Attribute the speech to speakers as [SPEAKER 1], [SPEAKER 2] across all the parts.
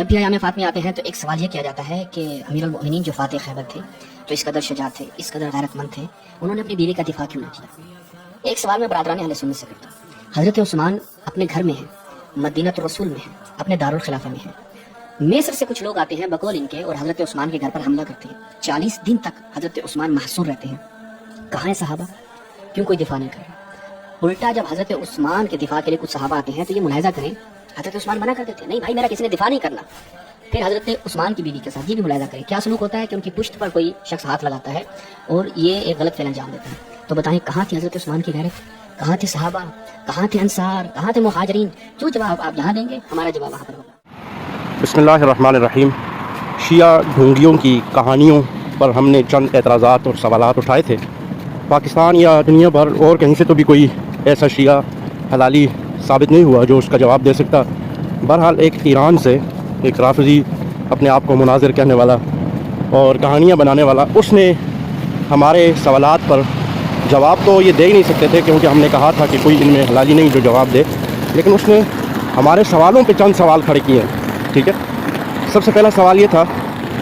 [SPEAKER 1] جب بھی ایام فاطمی آتے ہیں تو ایک سوال یہ کیا جاتا ہے کہ امیر المؤمنین جو فاتح خیبر تھے، جو اس قدر شجاع تھے، اس قدر غیرت مند تھے، انہوں نے اپنی بیوی کا دفاع کیوں نہ کیا؟ ایک سوال میں برادران اہل سنت سے کرتا ہوں۔ حضرت عثمان اپنے گھر میں ہیں، مدینہ الرسول میں ہیں، اپنے دارالخلافہ میں ہیں۔ مصر سے کچھ لوگ آتے ہیں بقول ان کے اور حضرت عثمان کے گھر پر حملہ کرتے ہیں۔ 40 دن تک حضرت عثمان محصور رہتے ہیں۔ کہاں ہیں صحابہ؟ کیوں کوئی دفاع نہیں کر رہا؟ الٹا جب حضرت عثمان کے دفاع کے لیے کچھ صحابہ آتے ہیں تو یہ ملاحظہ کریں، حضرت عثمان منع کر دیتے ہیں، نہیں بھائی میرا کسی نے دفاع نہیں کرنا۔ پھر حضرت عثمان کی بیوی کے ساتھ یہ بھی ملاحظہ کریں، کیا سلوک ہوتا ہے کہ ان کی پشت پر کوئی شخص ہاتھ لگاتا ہے اور یہ ایک غلط فعل انجام دیتا ہے۔ تو بتائیں کہاں تھی حضرت عثمان کی غیرت؟ کہاں تھے صحابہ؟ کہاں تھے انصار؟ کہاں تھے مہاجرین؟ جو جواب آپ یہاں دیں گے ہمارا جواب وہاں پر ہوگا۔
[SPEAKER 2] بسم اللہ الرحمن الرحیم۔ شیعہ ڈھونگیوں کی کہانیوں پر ہم نے چند اعتراضات اور سوالات اٹھائے تھے۔ پاکستان یا دنیا بھر اور کہیں سے تو بھی کوئی ایسا شیعہ حلالی ثابت نہیں ہوا جو اس کا جواب دے سکتا۔ بہرحال ایک ایران سے ایک رافضی اپنے آپ کو مناظر کہنے والا اور کہانیاں بنانے والا، اس نے ہمارے سوالات پر جواب تو یہ دے ہی نہیں سکتے تھے کیونکہ ہم نے کہا تھا کہ کوئی ان میں حلالی نہیں جو جواب دے، لیکن اس نے ہمارے سوالوں پہ چند سوال کھڑے کیے ہیں۔ ٹھیک ہے، سب سے پہلا سوال یہ تھا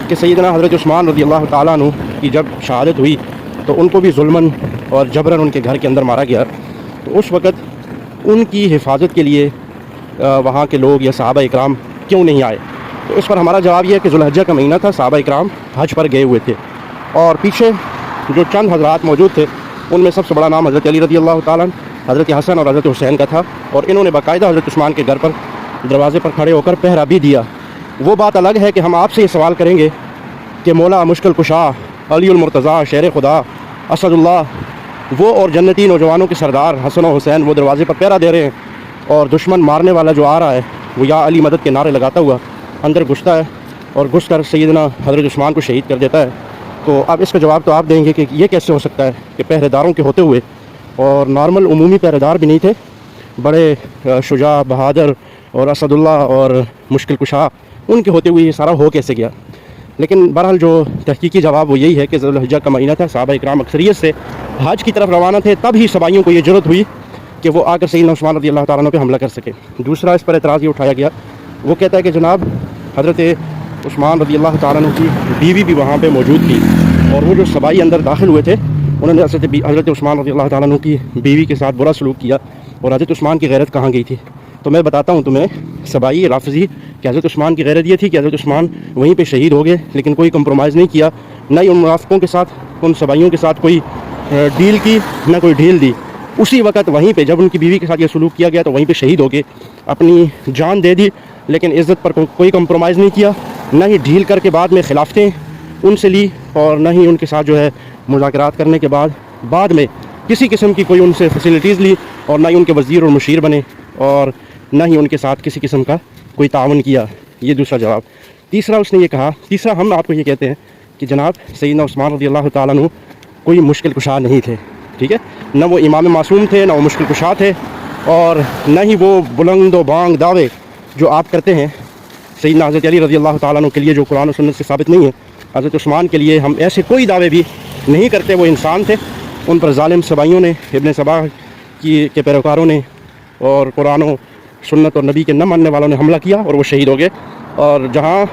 [SPEAKER 2] کہ سیدنا حضرت عثمان رضی اللہ تعالیٰ عنہ کی جب شہادت ہوئی تو ان کو بھی ظلماً اور جبراً ان کے گھر کے اندر مارا گیا، تو اس وقت ان کی حفاظت کے لیے وہاں کے لوگ یا صحابہ اکرام کیوں نہیں آئے؟ تو اس پر ہمارا جواب یہ ہے کہ ذوالحجہ کا مہینہ تھا، صحابہ اکرام حج پر گئے ہوئے تھے، اور پیچھے جو چند حضرات موجود تھے ان میں سب سے بڑا نام حضرت علی رضی اللہ تعالیٰ عنہ، حضرت حسن اور حضرت حسین کا تھا، اور انہوں نے باقاعدہ حضرت عثمان کے گھر پر دروازے پر کھڑے ہو کر پہرا بھی دیا۔ وہ بات الگ ہے کہ ہم آپ سے یہ سوال کریں گے کہ مولا مشکل کشا علی المرتضیٰ شیر خدا اسد اللہ، وہ اور جنتی نوجوانوں کے سردار حسن و حسین وہ دروازے پر پہرا دے رہے ہیں، اور دشمن مارنے والا جو آ رہا ہے وہ یا علی مدد کے نعرے لگاتا ہوا اندر گھستا ہے اور گھس کر سیدنا حضرت عثمان کو شہید کر دیتا ہے۔ تو اب اس کا جواب تو آپ دیں گے کہ یہ کیسے ہو سکتا ہے کہ پہرے داروں کے ہوتے ہوئے، اور نارمل عمومی پہرے دار بھی نہیں تھے، بڑے شجاع بہادر اور اسد اللہ اور مشکل کشا، ان کے ہوتے ہوئے یہ سارا ہو کیسے گیا؟ لیکن بہرحال جو تحقیقی جواب وہ یہی ہے کہ ذوالحجہ کا مہینہ تھا، صحابہ اکرام اکثریت سے حج کی طرف روانہ تھے، تب ہی سبائیوں کو یہ جرأت ہوئی کہ وہ آ کر سیدنا عثمان رضی اللہ تعالیٰ عنہ پہ حملہ کر سکے۔ دوسرا اس پر اعتراض یہ اٹھایا گیا، وہ کہتا ہے کہ جناب حضرت عثمان رضی اللہ تعالیٰ عنہ کی بیوی بھی وہاں پہ موجود تھی، اور وہ جو سبائی اندر داخل ہوئے تھے انہوں نے حضرت عثمان رضی اللہ تعالیٰ عنہ کی بیوی کے ساتھ برا سلوک کیا، اور حضرت عثمان کی غیرت کہاں گئی تھی؟ تو میں بتاتا ہوں تمہیں سبائی رافضی کہ حضرت عثمان کی غیرت یہ تھی کہ حضرت عثمان وہیں پہ شہید ہو گئے، لیکن کوئی کمپرومائز نہیں کیا، نہ ہی ان منافقوں کے ساتھ ان سبائیوں کے ساتھ کوئی ڈیل کی، نہ کوئی ڈھیل دی۔ اسی وقت وہیں پہ جب ان کی بیوی کے ساتھ یہ سلوک کیا گیا تو وہیں پہ شہید ہو گئے، اپنی جان دے دی، لیکن عزت پر کوئی کمپرومائز نہیں کیا، نہ ہی ڈھیل کر کے بعد میں خلافتیں ان سے لی، اور نہ ہی ان کے ساتھ جو ہے مذاکرات کرنے کے بعد میں کسی قسم کی کوئی ان سے فیسلٹیز لی، اور نہ ہی ان کے وزیر اور مشیر بنے، اور نہ ہی ان کے ساتھ کسی قسم کا کوئی تعاون کیا۔ یہ دوسرا جواب۔ تیسرا اس نے یہ کہا، تیسرا ہم آپ کو یہ کہتے ہیں کہ جناب سیدنا عثمان رضی اللہ تعالیٰ عنہ کوئی مشکل کشا نہیں تھے، ٹھیک ہے، نہ وہ امام معصوم تھے، نہ وہ مشکل کشا تھے، اور نہ ہی وہ بلند و بانگ دعوے جو آپ کرتے ہیں سیدنا حضرت علی رضی اللہ تعالیٰ عنہ کے لیے جو قرآن و سنت سے ثابت نہیں ہے، حضرت عثمان کے لیے ہم ایسے کوئی دعوے بھی نہیں کرتے۔ وہ انسان تھے، ان پر ظالم سبائیوں نے، ابن سبا کے پیروکاروں نے اور قرآن و سنت اور نبی کے نہ ماننے والوں نے حملہ کیا اور وہ شہید ہو گئے، اور جہاں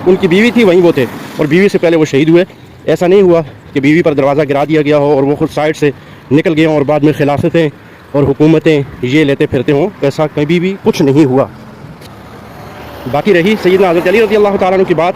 [SPEAKER 2] ان کی بیوی تھی وہیں وہ تھے، اور بیوی سے پہلے وہ شہید ہوئے۔ ایسا نہیں ہوا کہ بیوی پر دروازہ گرا دیا گیا ہو اور وہ خود سائڈ سے نکل گئے ہوں اور بعد میں خلافتیں اور حکومتیں یہ لیتے پھرتے ہوں، ایسا کبھی بھی کچھ نہیں ہوا۔ باقی رہی سیدنا حضرت علی رضی اللہ تعالیٰ عنہ کی بات،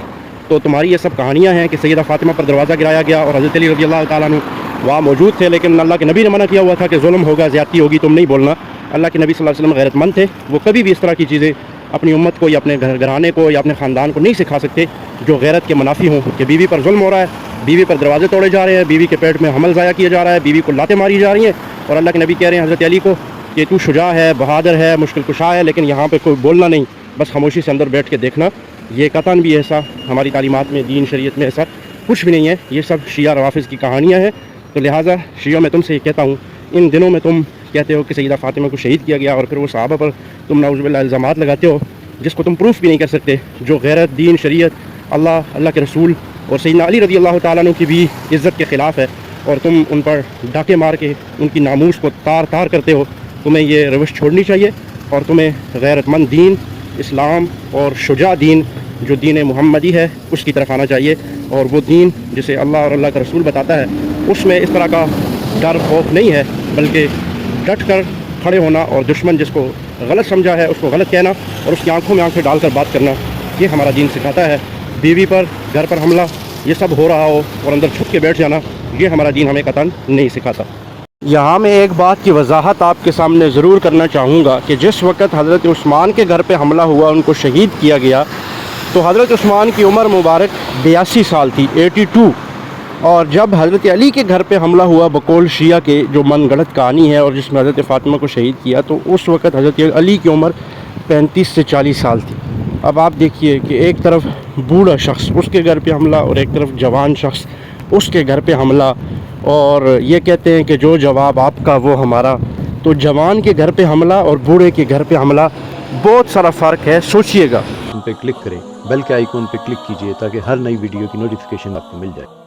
[SPEAKER 2] تو تمہاری یہ سب کہانیاں ہیں کہ سیدہ فاطمہ پر دروازہ گرایا گیا اور حضرت علی رضی اللہ تعالیٰ عنہ وہاں موجود تھے، لیکن اللہ کے نبی نے منع کیا ہوا تھا کہ ظلم ہوگا، زیادتی ہوگی، تم نہیں بولنا۔ اللہ کے نبی صلی اللہ علیہ وسلم غیرت مند تھے، وہ کبھی بھی اس طرح کی چیزیں اپنی امت کو یا اپنے گھرانے کو یا اپنے خاندان کو نہیں سکھا سکتے جو غیرت کے منافی ہوں، کہ بیوی پر ظلم ہو رہا ہے، بیوی پر دروازے توڑے جا رہے ہیں، بیوی کے پیٹ میں حمل ضائع کیا جا رہا ہے، بیوی کو لاتیں ماری جا رہی ہیں، اور اللہ کے نبی کہہ رہے ہیں حضرت علی کو کہ تو شجاع ہے، بہادر ہے، مشکل کشا ہے، لیکن یہاں پہ کوئی بولنا نہیں، بس خاموشی سے اندر بیٹھ کے دیکھنا۔ یہ قطعاً بھی ایسا ہماری تعلیمات میں، دین شریعت میں ایسا کچھ بھی نہیں ہے، یہ سب شیعہ روافظ کی کہانیاں ہیں۔ تو لہٰذا شیعہ میں تم سے یہ کہتا ہوں، ان دنوں میں تم کہتے ہو کہ سیدہ فاطمہ کو شہید کیا گیا، اور پھر وہ صحابہ پر تم نعوذ باللہ الزامات لگاتے ہو جس کو تم پروف بھی نہیں کر سکتے، جو غیرت، دین، شریعت، اللہ کے رسول اور سیدنا علی رضی اللہ تعالیٰ عنہ کی بھی عزت کے خلاف ہے، اور تم ان پر ڈاکے مار کے ان کی ناموس کو تار تار کرتے ہو۔ تمہیں یہ روش چھوڑنی چاہیے، اور تمہیں غیرت مند دین، اسلام اور شجاع دین جو دین محمدی ہے اس کی طرف آنا چاہیے، اور وہ دین جسے اللہ اور اللہ کا رسول بتاتا ہے اس میں اس طرح کا ڈر خوف نہیں ہے، بلکہ ڈٹ کر کھڑے ہونا، اور دشمن جس کو غلط سمجھا ہے اس کو غلط کہنا اور اس کی آنکھوں میں آنکھیں ڈال کر بات کرنا، یہ ہمارا دین سکھاتا ہے۔ بیوی پر، گھر پر حملہ یہ سب ہو رہا ہو اور اندر چھپ کے بیٹھ جانا، یہ ہمارا دین ہمیں قطعاً نہیں سکھاتا۔ یہاں میں ایک بات کی وضاحت آپ کے سامنے ضرور کرنا چاہوں گا کہ جس وقت حضرت عثمان کے گھر پہ حملہ ہوا، ان کو شہید کیا گیا، تو حضرت عثمان کی عمر مبارک 82 سال تھی، 82۔ اور جب حضرت علی کے گھر پہ حملہ ہوا بقول شیعہ کے، جو من گڑت کہانی ہے اور جس میں حضرت فاطمہ کو شہید کیا، تو اس وقت حضرت علی کی عمر 35 سے 40 سال تھی۔ اب آپ دیکھیے کہ ایک طرف بوڑھا شخص اس کے گھر پہ حملہ اور ایک طرف جوان شخص اس کے گھر پہ حملہ، اور یہ کہتے ہیں کہ جو جواب آپ کا وہ ہمارا۔ تو جوان کے گھر پہ حملہ اور بوڑھے کے گھر پہ حملہ بہت سارا فرق ہے، سوچئے گا۔
[SPEAKER 3] ان پہ کلک کریں، بیل کے آئیکن پہ کلک کیجئے تاکہ ہر نئی ویڈیو کی نوٹیفیکیشن آپ کو مل جائے۔